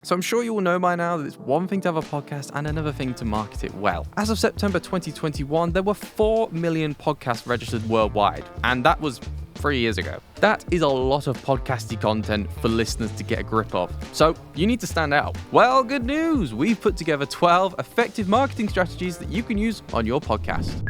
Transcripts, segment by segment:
So I'm sure you all know by now that it's one thing to have a podcast and another thing to market it well. As of September 2021, there were 4 million podcasts registered worldwide, and that was 3 years ago. That is a lot of podcasty content for listeners to get a grip of. So you need to stand out. Well, good news! We've put together 12 effective marketing strategies that you can use on your podcast.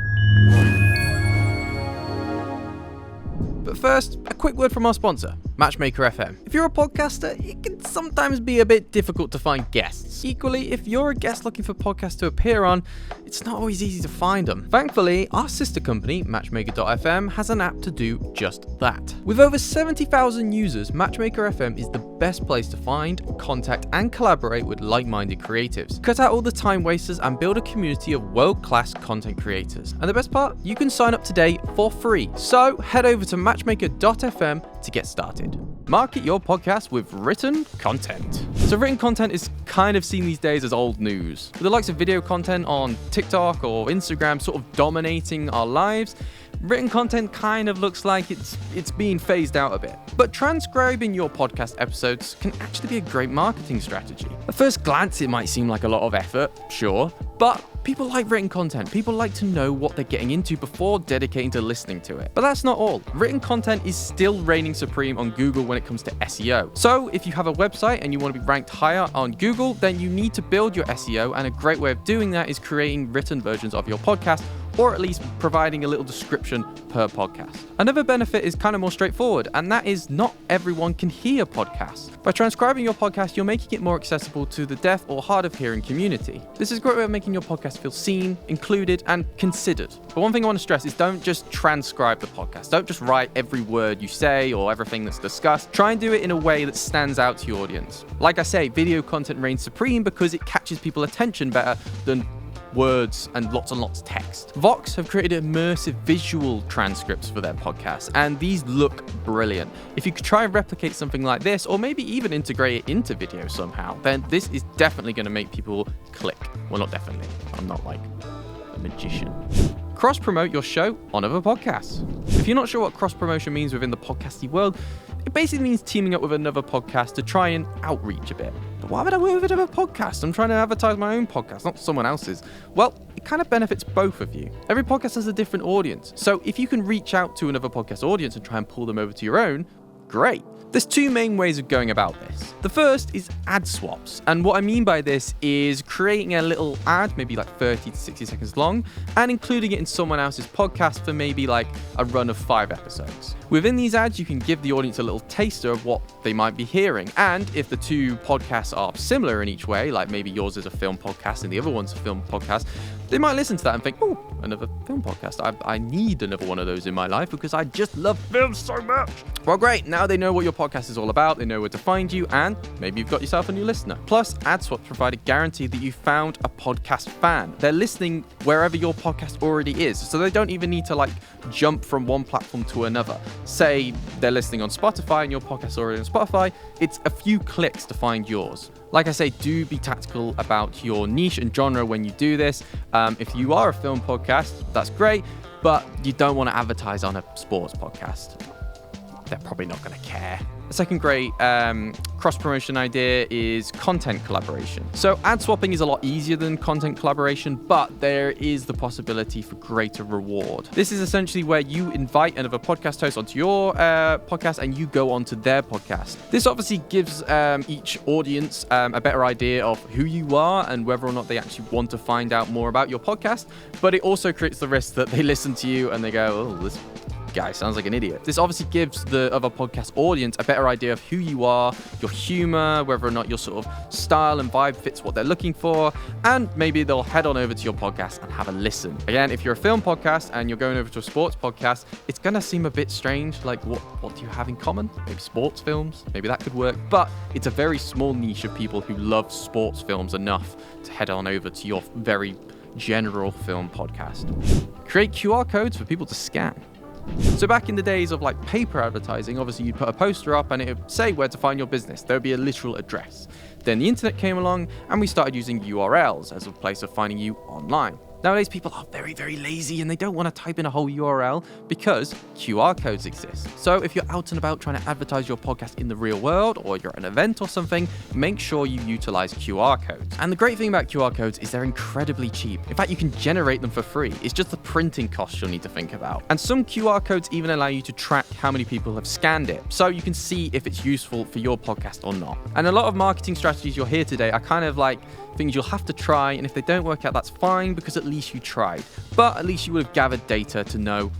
But first, a quick word from our sponsor, Matchmaker FM. If you're a podcaster, it can sometimes be a bit difficult to find guests. Equally, if you're a guest looking for podcasts to appear on, it's not always easy to find them. Thankfully, our sister company, Matchmaker.fm, has an app to do just that. With over 70,000 users, Matchmaker FM is the best place to find, contact, and collaborate with like-minded creatives. Cut out all the time wasters and build a community of world-class content creators. And the best part, you can sign up today for free. So head over to Matchmaker.fm to get started. Market your podcast with written content. So written content is kind of seen these days as old news. With the likes of video content on TikTok or Instagram sort of dominating our lives, written content kind of looks like it's being phased out a bit. But transcribing your podcast episodes can actually be a great marketing strategy. At first glance, it might seem like a lot of effort, sure, but people like written content. People like to know what they're getting into before dedicating to listening to it. But that's not all. Written content is still reigning supreme on Google when it comes to SEO. So if you have a website and you want to be ranked higher on Google, then you need to build your SEO, and a great way of doing that is creating written versions of your podcast, or at least providing a little description per podcast. Another benefit is kind of more straightforward, and that is not everyone can hear podcasts. By transcribing your podcast, you're making it more accessible to the deaf or hard of hearing community. This is a great way of making your podcast feel seen, included, and considered. But one thing I want to stress is don't just transcribe the podcast. Don't just write every word you say or everything that's discussed. Try and do it in a way that stands out to your audience. Like I say, video content reigns supreme because it catches people's attention better than words and lots of text. Vox have created immersive visual transcripts for their podcasts, and these look brilliant. If you could try and replicate something like this, or maybe even integrate it into video somehow, then this is definitely going to make people click. Well, not definitely. I'm not like a magician. Cross-promote your show on other podcasts. If you're not sure what cross-promotion means within the podcasting world, it basically means teaming up with another podcast to try and outreach a bit. But why would I work with another podcast? I'm trying to advertise my own podcast, not someone else's. Well, it kind of benefits both of you. Every podcast has a different audience. So if you can reach out to another podcast audience and try and pull them over to your own, great. There's two main ways of going about this. The first is ad swaps. And what I mean by this is creating a little ad, maybe like 30 to 60 seconds long, and including it in someone else's podcast for maybe like a run of 5 episodes. Within these ads, you can give the audience a little taster of what they might be hearing. And if the two podcasts are similar in each way, like maybe yours is a film podcast and the other one's a film podcast, they might listen to that and think, oh, another film podcast. I need another one of those in my life because I just love films so much. Well, great. Now they know what your podcast is all about. They know where to find you, and maybe you've got yourself a new listener. Plus, ad swaps provide a guarantee that you found a podcast fan. They're listening wherever your podcast already is, so they don't even need to like jump from one platform to another. Say they're listening on Spotify and your podcast's already on Spotify. It's a few clicks to find yours. Like I say, do be tactical about your niche and genre when you do this. If you are a film podcast, that's great, but you don't want to advertise on a sports podcast. They're probably not going to care. The second great cross-promotion idea is content collaboration. So ad swapping is a lot easier than content collaboration, but there is the possibility for greater reward. This is essentially where you invite another podcast host onto your podcast and you go onto their podcast. This obviously gives each audience a better idea of who you are and whether or not they actually want to find out more about your podcast, but it also creates the risk that they listen to you and they go, oh, this guy sounds like an idiot. This obviously gives the other podcast audience a better idea of who you are, your humor, whether or not your sort of style and vibe fits what they're looking for, and maybe they'll head on over to your podcast and have a listen. Again, if you're a film podcast and you're going over to a sports podcast, it's going to seem a bit strange, like what do you have in common? Maybe sports films, maybe that could work, but it's a very small niche of people who love sports films enough to head on over to your very general film podcast. Create QR codes for people to scan. So back in the days of like paper advertising, obviously you'd put a poster up and it would say where to find your business. There would be a literal address. Then the internet came along and we started using URLs as a place of finding you online. Nowadays, people are very, very lazy and they don't want to type in a whole URL because QR codes exist. So if you're out and about trying to advertise your podcast in the real world, or you're at an event or something, make sure you utilize QR codes. And the great thing about QR codes is they're incredibly cheap. In fact, you can generate them for free. It's just the printing costs you'll need to think about. And some QR codes even allow you to track how many people have scanned it, so you can see if it's useful for your podcast or not. And a lot of marketing strategies you'll hear today are kind of like things you'll have to try, and if they don't work out, that's fine, because at least you tried. But at least you would have gathered data to know,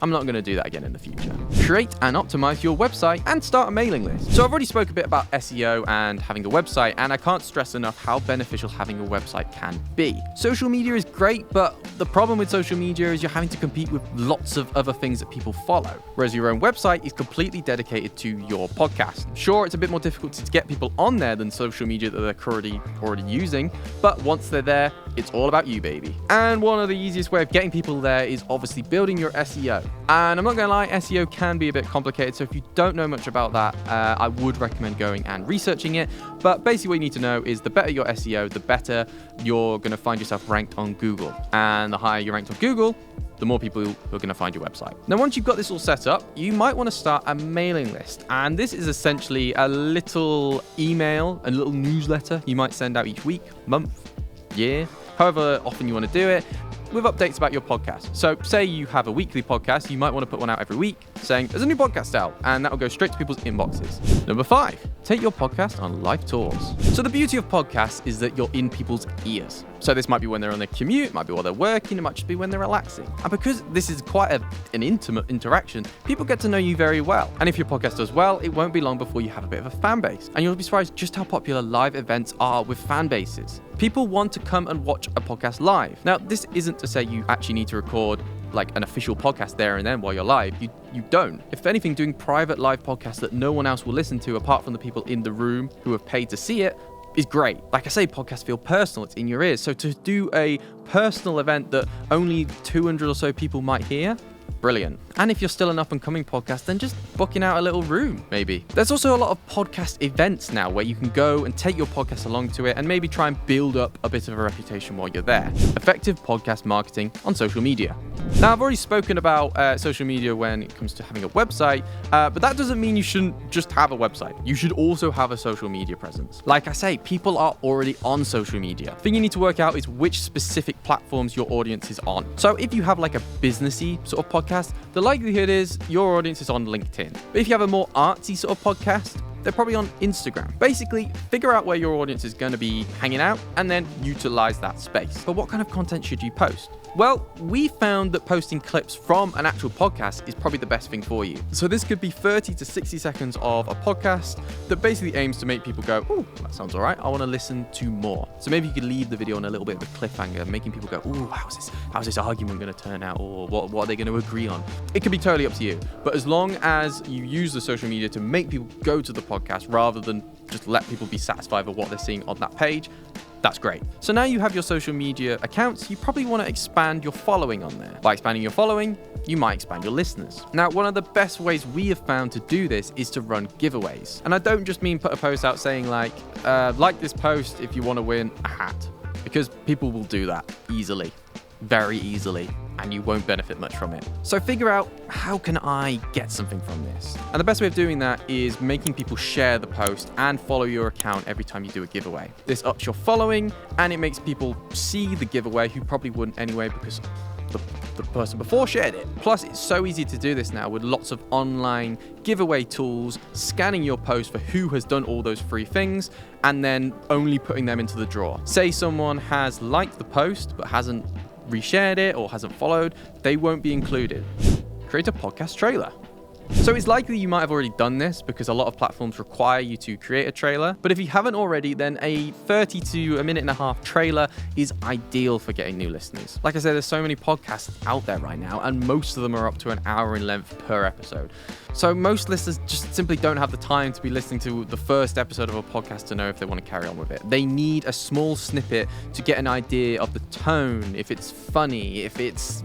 I'm not going to do that again in the future. Create and optimize your website and start a mailing list. So I've already spoke a bit about SEO and having a website, and I can't stress enough how beneficial having a website can be. Social media is great, but the problem with social media is you're having to compete with lots of other things that people follow, whereas your own website is completely dedicated to your podcast. Sure, it's a bit more difficult to get people on there than social media that they're already using, but once they're there, it's all about you, baby. And one of the easiest way of getting people there is obviously building your SEO. And I'm not gonna lie, SEO can be a bit complicated, so if you don't know much about that, I would recommend going and researching it. But basically what you need to know is the better your SEO, the better you're gonna find yourself ranked on Google. And the higher you're ranked on Google, the more people who are going to find your website. Now, once you've got this all set up, you might want to start a mailing list. And this is essentially a little email, a little newsletter you might send out each week, month, year, however often you want to do it, with updates about your podcast. So say you have a weekly podcast, you might want to put one out every week saying there's a new podcast out, and that will go straight to people's inboxes. Number 5, take your podcast on live tours. So the beauty of podcasts is that you're in people's ears. So this might be when they're on their commute, it might be while they're working, it might just be when they're relaxing. And because this is quite an intimate interaction, people get to know you very well. And if your podcast does well, it won't be long before you have a bit of a fan base. And you'll be surprised just how popular live events are with fan bases. People want to come and watch a podcast live. Now, this isn't to say you actually need to record like an official podcast there and then while you're live. You don't. If anything, doing private live podcasts that no one else will listen to apart from the people in the room who have paid to see it is great. Like I say, podcasts feel personal, it's in your ears. So to do a personal event that only 200 or so people might hear, brilliant. And if you're still an up-and-coming podcast, then just booking out a little room, maybe. There's also a lot of podcast events now where you can go and take your podcast along to it and maybe try and build up a bit of a reputation while you're there. Effective podcast marketing on social media. Now, I've already spoken about social media when it comes to having a website, but that doesn't mean you shouldn't just have a website. You should also have a social media presence. Like I say, people are already on social media. The thing you need to work out is which specific platforms your audience is on. So if you have like a businessy sort of podcast, the likelihood is your audience is on LinkedIn. But if you have a more artsy sort of podcast, they're probably on Instagram. Basically, figure out where your audience is going to be hanging out and then utilize that space. But what kind of content should you post? Well, we found that posting clips from an actual podcast is probably the best thing for you. So this could be 30 to 60 seconds of a podcast that basically aims to make people go, ooh, that sounds all right, I want to listen to more. So maybe you could leave the video on a little bit of a cliffhanger, making people go, ooh, how's this argument going to turn out? Or what are they going to agree on? It could be totally up to you. But as long as you use the social media to make people go to the podcast rather than just let people be satisfied with what they're seeing on that page, that's great. So now you have your social media accounts, you probably want to expand your following on there. By expanding your following, you might expand your listeners. Now, one of the best ways we have found to do this is to run giveaways. And I don't just mean put a post out saying like this post if you want to win a hat, because people will do that easily, very easily, and you won't benefit much from it. So figure out, how can I get something from this? And the best way of doing that is making people share the post and follow your account every time you do a giveaway. This ups your following and it makes people see the giveaway who probably wouldn't anyway because the person before shared it. Plus, it's so easy to do this now with lots of online giveaway tools, scanning your post for who has done all those free things, and then only putting them into the draw. Say someone has liked the post but hasn't reshared it or hasn't followed, they won't be included. Create a podcast trailer. So it's likely you might have already done this because a lot of platforms require you to create a trailer. But if you haven't already, then a 30 to a minute and a half trailer is ideal for getting new listeners. Like I said, there's so many podcasts out there right now, and most of them are up to an hour in length per episode. So most listeners just simply don't have the time to be listening to the first episode of a podcast to know if they want to carry on with it. They need a small snippet to get an idea of the tone, if it's funny, if it's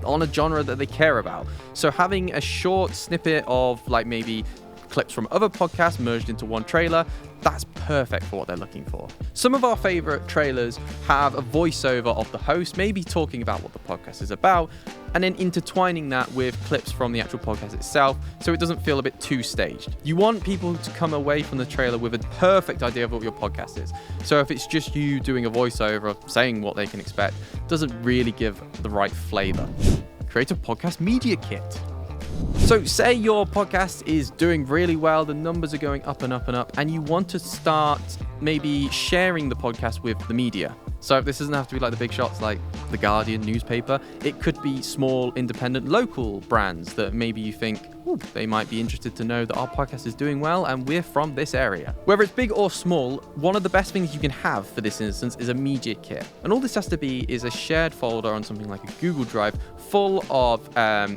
on a genre that they care about. So having a short snippet of like maybe clips from other podcasts merged into one trailer. That's perfect for what they're looking for. Some of our favorite trailers have a voiceover of the host, maybe talking about what the podcast is about, and then intertwining that with clips from the actual podcast itself, so it doesn't feel a bit too staged. You want people to come away from the trailer with a perfect idea of what your podcast is. So if it's just you doing a voiceover saying what they can expect, it doesn't really give the right flavor. Create a podcast media kit. So say your podcast is doing really well, the numbers are going up and up and up, and you want to start maybe sharing the podcast with the media. So this doesn't have to be like the big shots like The Guardian newspaper. It could be small, independent, local brands that maybe you think, they might be interested to know that our podcast is doing well and we're from this area. Whether it's big or small, one of the best things you can have for this instance is a media kit. And all this has to be is a shared folder on something like a Google Drive full of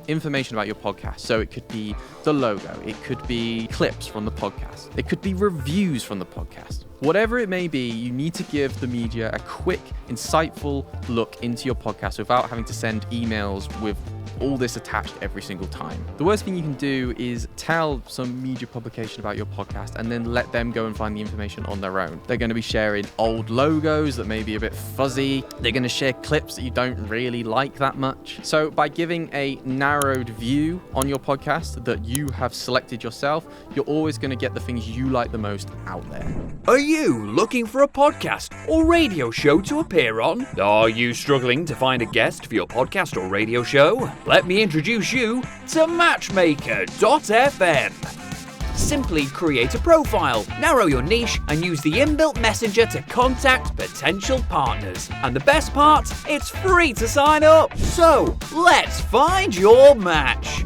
information about your podcast. So it could be the logo, it could be clips from the podcast, it could be reviews from the podcast. Whatever it may be, you need to give the media a quick, insightful look into your podcast without having to send emails with all this attached every single time. The worst thing you can do is tell some media publication about your podcast and then let them go and find the information on their own. They're going to be sharing old logos that may be a bit fuzzy. They're going to share clips that you don't really like that much. So by giving a narrowed view on your podcast that you have selected yourself, you're always going to get the things you like the most out there. Are you looking for a podcast or radio show to appear on? Are you struggling to find a guest for your podcast or radio show? Let me introduce you to Matchmaker.fm. Simply create a profile, narrow your niche, and use the inbuilt messenger to contact potential partners. And the best part, it's free to sign up. So, let's find your match.